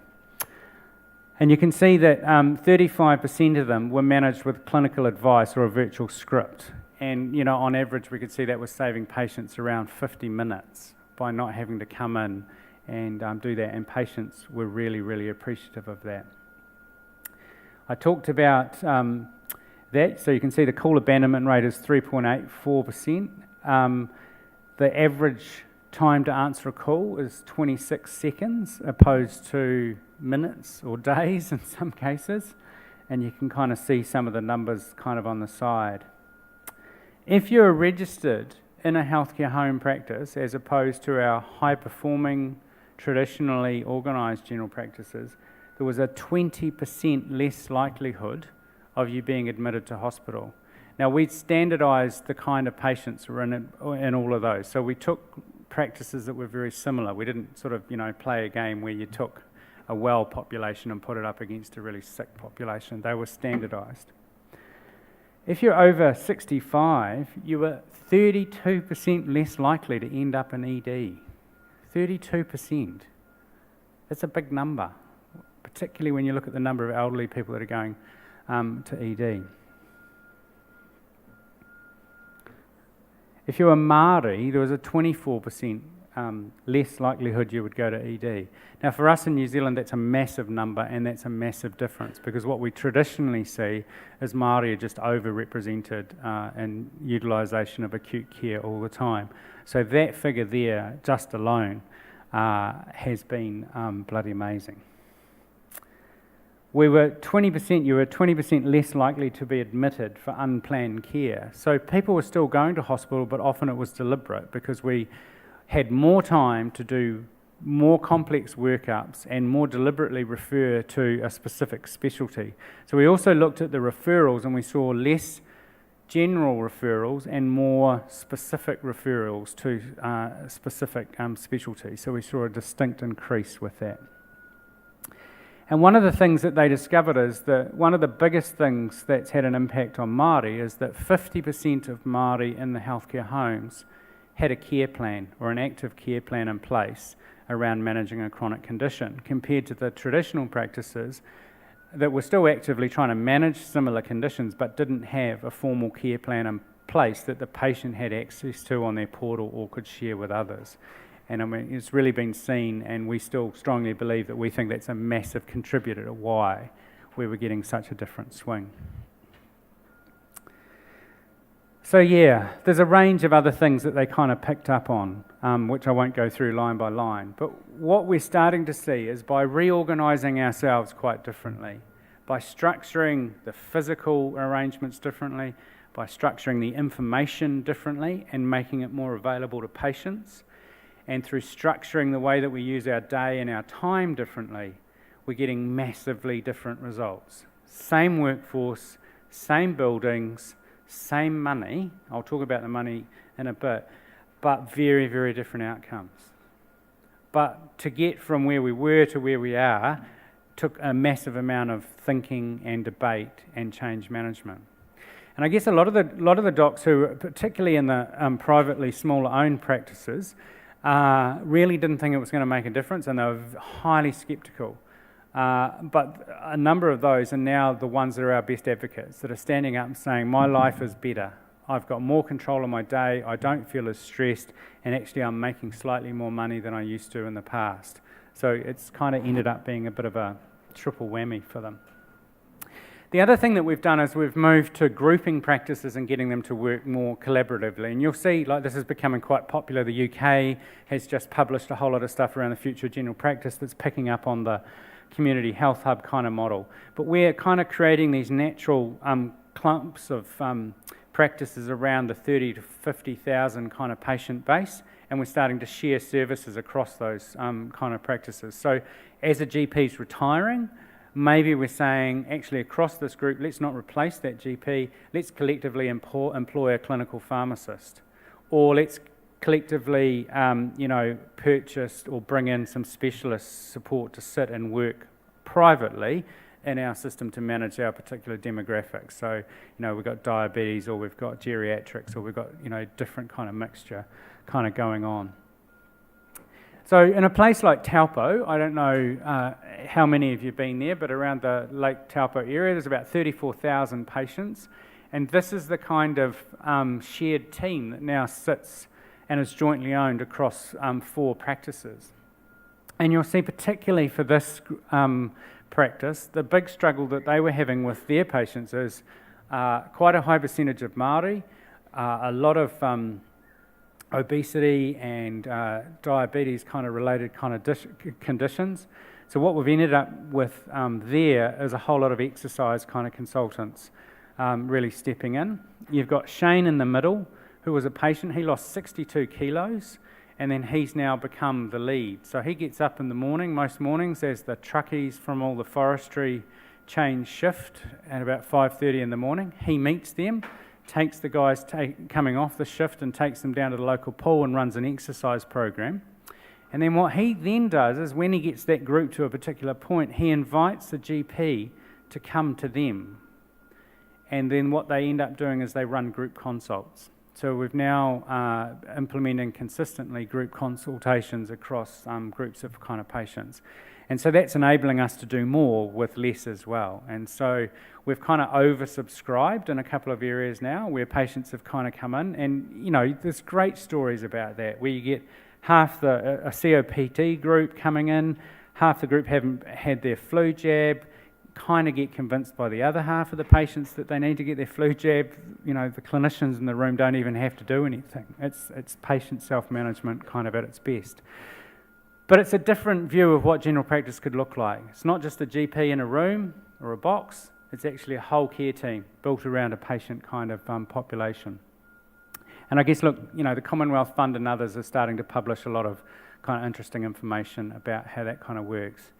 And you can see that 35% of them were managed with clinical advice or a virtual script. And, on average, we could see that was saving patients around 50 minutes by not having to come in and do that. And patients were really, really appreciative of that. I talked about that, so you can see the call abandonment rate is 3.84%. The average time to answer a call is 26 seconds, opposed to minutes or days in some cases, and you can kind of see some of the numbers kind of on the side. If you're registered in a healthcare home practice, as opposed to our high-performing, traditionally organised general practices, there was a 20% less likelihood of you being admitted to hospital. Now, we standardised the kind of patients who were in all of those. So we took practices that were very similar. We didn't sort of, play a game where you took a well population and put it up against a really sick population. They were standardised. If you're over 65, you were 32% less likely to end up in ED. 32%. That's a big number, particularly when you look at the number of elderly people that are going to ED. If you were Māori, there was a 24% less likelihood you would go to ED. Now, for us in New Zealand, that's a massive number, and that's a massive difference, because what we traditionally see is Māori are just overrepresented in utilisation of acute care all the time. So that figure there, just alone, has been bloody amazing. You were 20% less likely to be admitted for unplanned care. So people were still going to hospital, but often it was deliberate because we had more time to do more complex workups and more deliberately refer to a specific specialty. So we also looked at the referrals, and we saw less general referrals and more specific referrals to specific specialties. So we saw a distinct increase with that. And one of the things that they discovered is that one of the biggest things that's had an impact on Māori is that 50% of Māori in the healthcare homes had a care plan or an active care plan in place around managing a chronic condition, compared to the traditional practices that were still actively trying to manage similar conditions but didn't have a formal care plan in place that the patient had access to on their portal or could share with others. And I mean, it's really been seen, and we still strongly believe that we think that's a massive contributor to why we were getting such a different swing. So yeah, there's a range of other things that they kind of picked up on, which I won't go through line by line. But what we're starting to see is by reorganising ourselves quite differently, by structuring the physical arrangements differently, by structuring the information differently and making it more available to patients, and through structuring the way that we use our day and our time differently, we're getting massively different results. Same workforce, same buildings, same money. I'll talk about the money in a bit, but very, very different outcomes. But to get from where we were to where we are took a massive amount of thinking and debate and change management. And I guess a lot of the docs who, particularly in the privately smaller owned practices, really didn't think it was going to make a difference, and they were highly sceptical. But a number of those are now the ones that are our best advocates, that are standing up and saying, my life is better. I've got more control of my day, I don't feel as stressed, and actually I'm making slightly more money than I used to in the past. So it's kind of ended up being a bit of a triple whammy for them. The other thing that we've done is we've moved to grouping practices and getting them to work more collaboratively. And you'll see, like, this is becoming quite popular. The UK has just published a whole lot of stuff around the future of general practice that's picking up on the community health hub kind of model. But we're kind of creating these natural clumps of practices around the 30 to 50,000 kind of patient base, and we're starting to share services across those kind of practices. So as a GP's retiring, maybe we're saying, actually, across this group, let's not replace that GP, let's collectively employ a clinical pharmacist. Or let's collectively, purchased or bring in some specialist support to sit and work privately in our system to manage our particular demographics. So, we've got diabetes, or we've got geriatrics, or we've got, different kind of mixture kind of going on. So in a place like Taupo, I don't know how many of you have been there, but around the Lake Taupo area, there's about 34,000 patients. And this is the kind of shared team that now sits and is jointly owned across 4 practices. And you'll see, particularly for this practice, the big struggle that they were having with their patients is quite a high percentage of Māori, a lot of obesity and diabetes kind of related kind of conditions. So what we've ended up with there is a whole lot of exercise kind of consultants really stepping in. You've got Shane in the middle, who was a patient. He lost 62 kilos, and then he's now become the lead. So he gets up in the morning, most mornings, as the truckies from all the forestry change shift at about 5:30 in the morning. He meets them, takes the guys coming off the shift and takes them down to the local pool and runs an exercise program. And then what he then does is, when he gets that group to a particular point, he invites the GP to come to them. And then what they end up doing is they run group consults. So we've now implementing consistently group consultations across groups of kind of patients. And so that's enabling us to do more with less as well. And so we've kind of oversubscribed in a couple of areas now where patients have kind of come in. And, there's great stories about that, where you get half a COPD group coming in, half the group haven't had their flu jab, kind of get convinced by the other half of the patients that they need to get their flu jab. The clinicians in the room don't even have to do anything. It's patient self-management kind of at its best. But it's a different view of what general practice could look like. It's not just a GP in a room or a box, it's actually a whole care team built around a patient kind of population. And I guess, look, the Commonwealth Fund and others are starting to publish a lot of kind of interesting information about how that kind of works.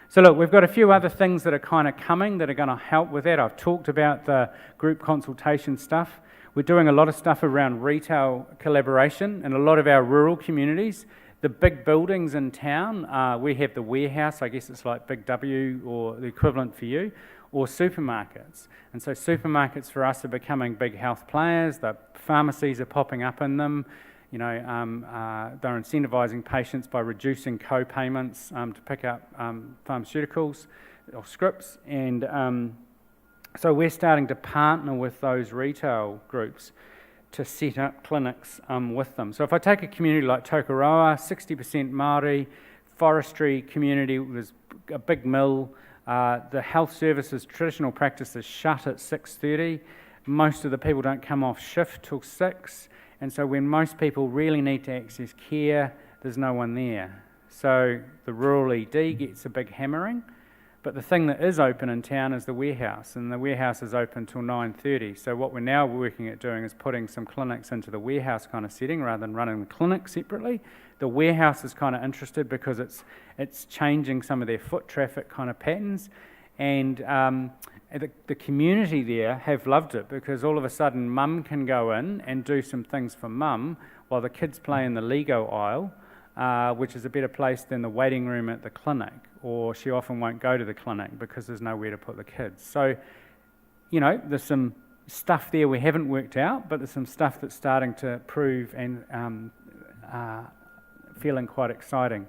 So look, we've got a few other things that are kind of coming that are going to help with that. I've talked about the group consultation stuff. We're doing a lot of stuff around retail collaboration in a lot of our rural communities. The big buildings in town, we have the warehouse, I guess it's like Big W or the equivalent for you, or supermarkets. And so supermarkets for us are becoming big health players. The pharmacies are popping up in them. They're incentivising patients by reducing co-payments to pick up pharmaceuticals or scripts. And so we're starting to partner with those retail groups to set up clinics with them. So if I take a community like Tokoroa, 60% Māori, forestry community, there's a big mill, the health services traditional practice is shut at 6:30. Most of the people don't come off shift till 6. And so when most people really need to access care, there's no one there. So the rural ED gets a big hammering. But the thing that is open in town is the warehouse, and the warehouse is open till 9:30. So what we're now working at doing is putting some clinics into the warehouse kind of setting rather than running the clinic separately. The warehouse is kind of interested because it's changing some of their foot traffic kind of patterns, and the community there have loved it because all of a sudden mum can go in and do some things for mum while the kids play in the Lego aisle, which is a better place than the waiting room at the clinic, or she often won't go to the clinic because there's nowhere to put the kids. So, there's some stuff there we haven't worked out, but there's some stuff that's starting to prove and feeling quite exciting.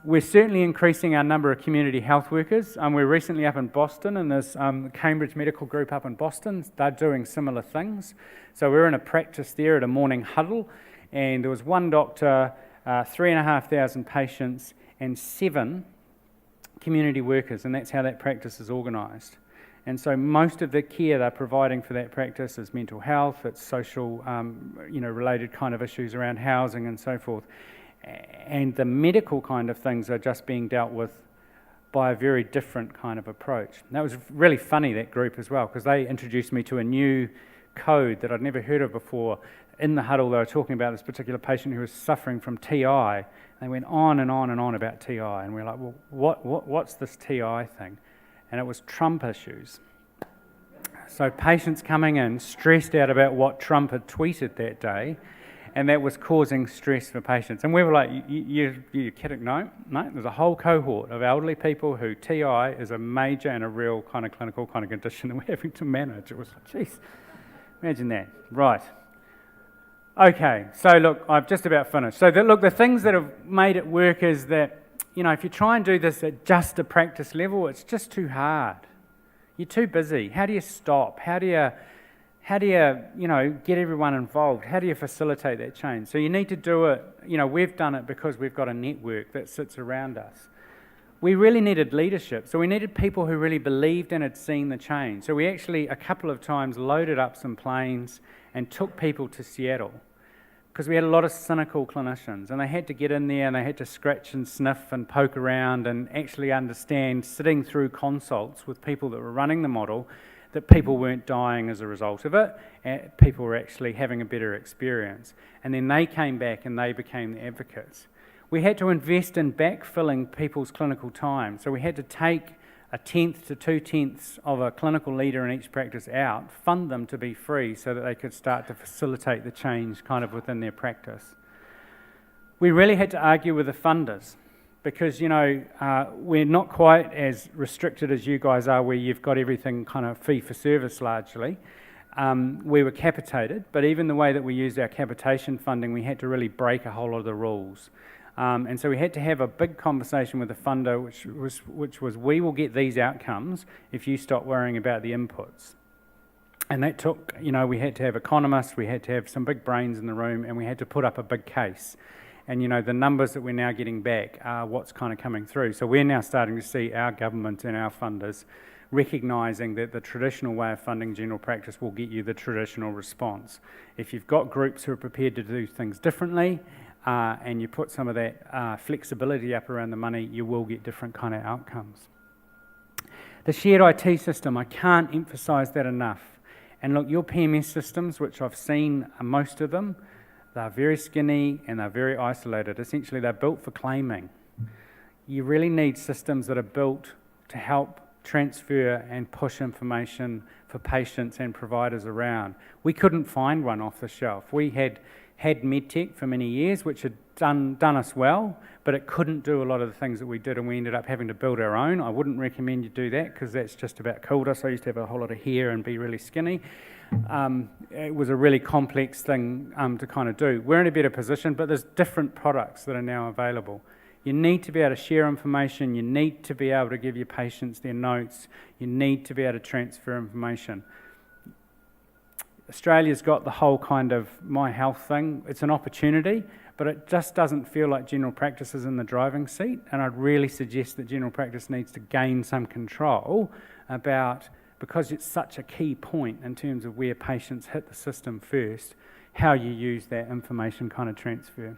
We're certainly increasing our number of community health workers. We're recently up in Boston, and there's Cambridge Medical Group up in Boston. They're doing similar things. So we're in a practice there at a morning huddle, and there was one doctor, 3,500 patients, and 7 community workers, and that's how that practice is organised. And so most of the care they're providing for that practice is mental health, it's social, related kind of issues around housing and so forth. And the medical kind of things are just being dealt with by a very different kind of approach. And that was really funny, that group as well, because they introduced me to a new code that I'd never heard of before. In the huddle, they were talking about this particular patient who was suffering from TI. They went on and on and on about TI, and we're like, well, what's this TI thing? And it was Trump issues. So patients coming in stressed out about what Trump had tweeted that day, and that was causing stress for patients. And we were like, you're kidding? No, there's a whole cohort of elderly people who TI is a major and a real kind of clinical kind of condition that we're having to manage. It was like, geez, imagine that. Right. Okay, so look, I've just about finished. So the things that have made it work is that, if you try and do this at just a practice level, it's just too hard. You're too busy. How do you stop? How do you get everyone involved? How do you facilitate that change? So you need to do it, we've done it because we've got a network that sits around us. We really needed leadership. So we needed people who really believed and had seen the change. So we actually, a couple of times, loaded up some planes and took people to Seattle because we had a lot of cynical clinicians and they had to get in there and they had to scratch and sniff and poke around and actually understand, sitting through consults with people that were running the model, that people weren't dying as a result of it, and people were actually having a better experience. And then they came back and they became the advocates. We had to invest in backfilling people's clinical time. So we had to take 1/10 to 2/10 of a clinical leader in each practice out, fund them to be free so that they could start to facilitate the change kind of within their practice. We really had to argue with the funders because, we're not quite as restricted as you guys are where you've got everything kind of fee for service largely. We were capitated, but even the way that we used our capitation funding, we had to really break a whole lot of the rules. And so we had to have a big conversation with the funder, which was we will get these outcomes if you stop worrying about the inputs. And that took, we had to have economists, we had to have some big brains in the room, and we had to put up a big case. And, the numbers that we're now getting back are what's kind of coming through. So we're now starting to see our government and our funders recognising that the traditional way of funding general practice will get you the traditional response. If you've got groups who are prepared to do things differently, and you put some of that flexibility up around the money, you will get different kind of outcomes. The shared IT system, I can't emphasise that enough. And look, your PMS systems, which I've seen most of them, they're very skinny and they're very isolated. Essentially, they're built for claiming. You really need systems that are built to help transfer and push information for patients and providers around. We couldn't find one off the shelf. We had medtech for many years, which had done us well, but it couldn't do a lot of the things that we did, and we ended up having to build our own. I wouldn't recommend you do that because that's just about killed us. I used to have a whole lot of hair and be really skinny. It was a really complex thing to kind of do. We're in a better position, but there's different products that are now available. You need to be able to share information. You need to be able to give your patients their notes. You need to be able to transfer information. Australia's got the whole kind of My Health thing. It's an opportunity, but it just doesn't feel like general practice is in the driving seat, and I'd really suggest that general practice needs to gain some control about, because it's such a key point in terms of where patients hit the system first, how you use that information kind of transfer.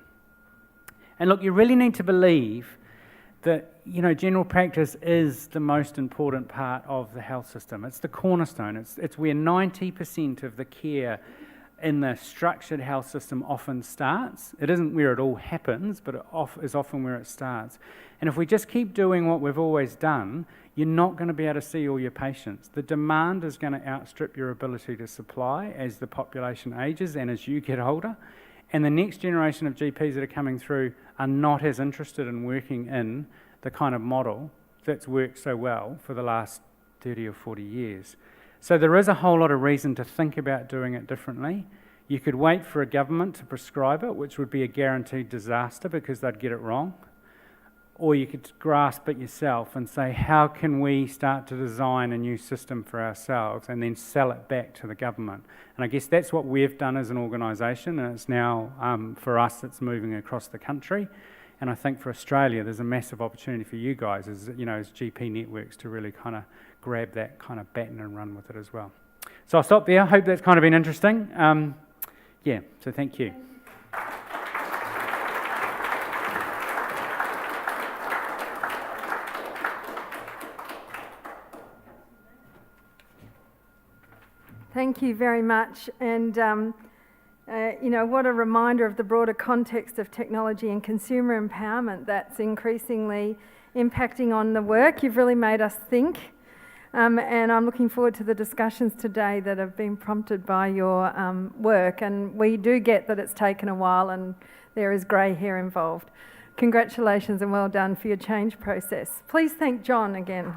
And look, you really need to believe that, general practice is the most important part of the health system. It's the cornerstone. It's where 90% of the care in the structured health system often starts. It isn't where it all happens, but it is often where it starts. And if we just keep doing what we've always done, you're not going to be able to see all your patients. The demand is going to outstrip your ability to supply as the population ages and as you get older. And the next generation of GPs that are coming through are not as interested in working in the kind of model that's worked so well for the last 30 or 40 years. So there is a whole lot of reason to think about doing it differently. You could wait for a government to prescribe it, which would be a guaranteed disaster because they'd get it wrong. Or you could grasp it yourself and say, how can we start to design a new system for ourselves and then sell it back to the government? And I guess that's what we've done as an organisation, and it's now, for us, it's moving across the country. And I think for Australia, there's a massive opportunity for you guys as GP networks to really kind of grab that kind of baton and run with it as well. So I'll stop there. I hope that's kind of been interesting. So thank you. Thank you very much. And, what a reminder of the broader context of technology and consumer empowerment that's increasingly impacting on the work. You've really made us think. and I'm looking forward to the discussions today that have been prompted by your work, and we do get that it's taken a while and there is grey hair involved. Congratulations and well done for your change process. Please thank John again.